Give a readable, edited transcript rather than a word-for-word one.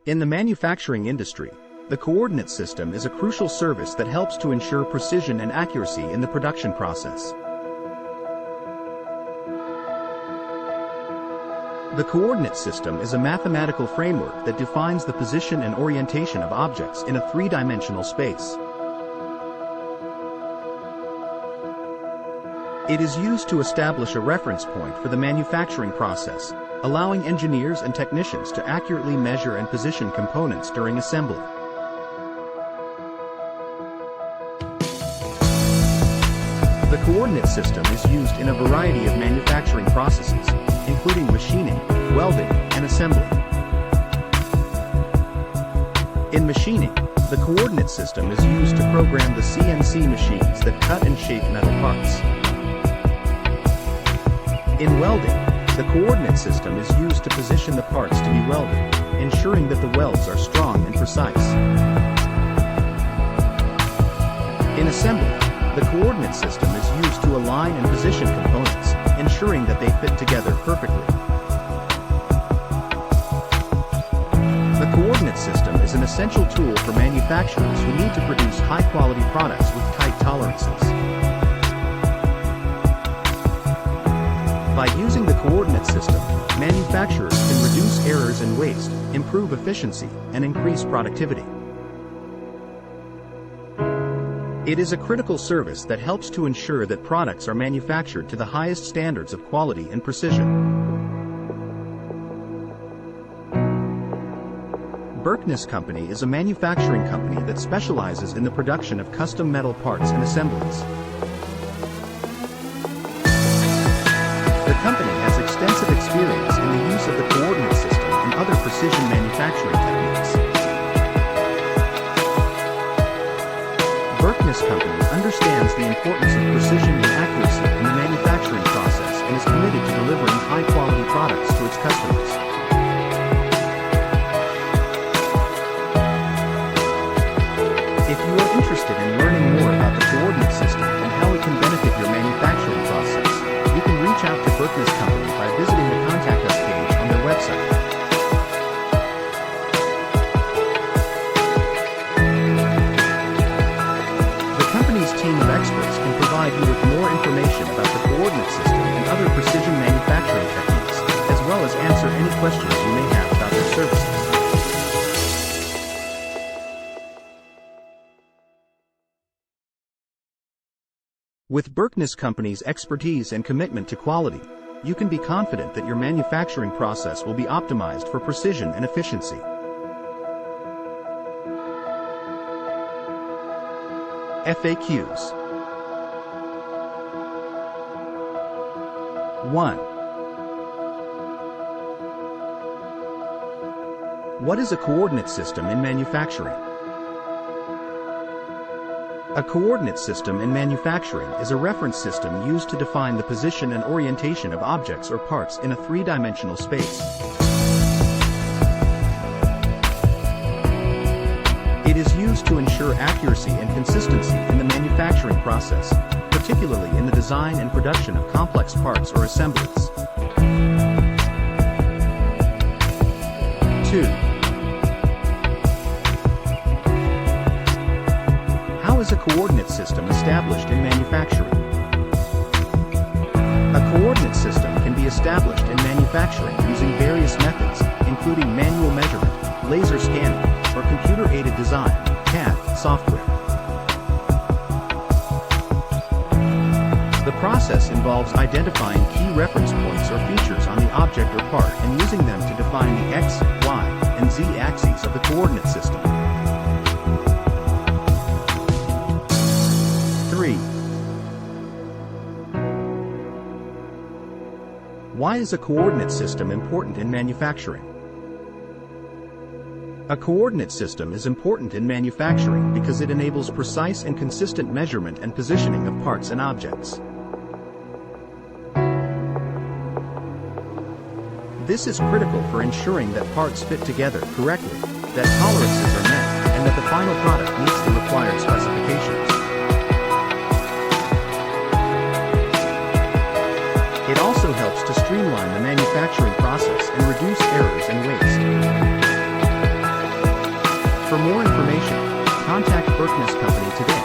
In the manufacturing industry, the coordinate system is a crucial service that helps to ensure precision and accuracy in the production process. The coordinate system is a mathematical framework that defines the position and orientation of objects in a three-dimensional space. It is used to establish a reference point for the manufacturing process, allowing engineers and technicians to accurately measure and position components during assembly. The coordinate system is used in a variety of manufacturing processes, including machining, welding, and assembly. In machining, the coordinate system is used to program the CNC machines that cut and shape metal parts. In welding, the coordinate system is used to position the parts to be welded, ensuring that the welds are strong and precise. In assembly, the coordinate system is used to align and position components, ensuring that they fit together perfectly. The coordinate system is an essential tool for manufacturers who need to produce high-quality products with tight tolerances. By using the coordinate system, manufacturers can reduce errors and waste, improve efficiency, and increase productivity. It is a critical service that helps to ensure that products are manufactured to the highest standards of quality and precision. Berkness Company is a manufacturing company that specializes in the production of custom metal parts and assemblies. The company has extensive experience in the use of the coordinate system and other precision manufacturing techniques. Berkness Company understands the importance of precision and accuracy in the manufacturing process and is committed to delivering high-quality products to its customers. If you are interested in learning more about the coordinate system and how it can benefit your manufacturing process, you can reach out to Berkness Company by visiting the Contact Us page on their website. The company's team of experts can provide you with more information about the coordinate system and other precision manufacturing techniques, as well as answer any questions you may have about their services. With Berkness Company's expertise and commitment to quality, you can be confident that your manufacturing process will be optimized for precision and efficiency. FAQs. 1. What is a coordinate system in manufacturing? A coordinate system in manufacturing is a reference system used to define the position and orientation of objects or parts in a three-dimensional space. It is used to ensure accuracy and consistency in the manufacturing process, particularly in the design and production of complex parts or assemblies. 2. How is a coordinate system established in manufacturing? A coordinate system can be established in manufacturing using various methods, including manual measurement, laser scanning, or computer-aided design (CAD) software. The process involves identifying key reference points or features on the object or part and using them to define the X, Y, and Z axes of the coordinate system. 3. Why is a coordinate system important in manufacturing? A coordinate system is important in manufacturing because it enables precise and consistent measurement and positioning of parts and objects. This is critical for ensuring that parts fit together correctly, that tolerances are met, and that the final product meets the required specifications. It also helps to streamline the manufacturing process and reduce errors and waste. For more information, contact Berkness Company today.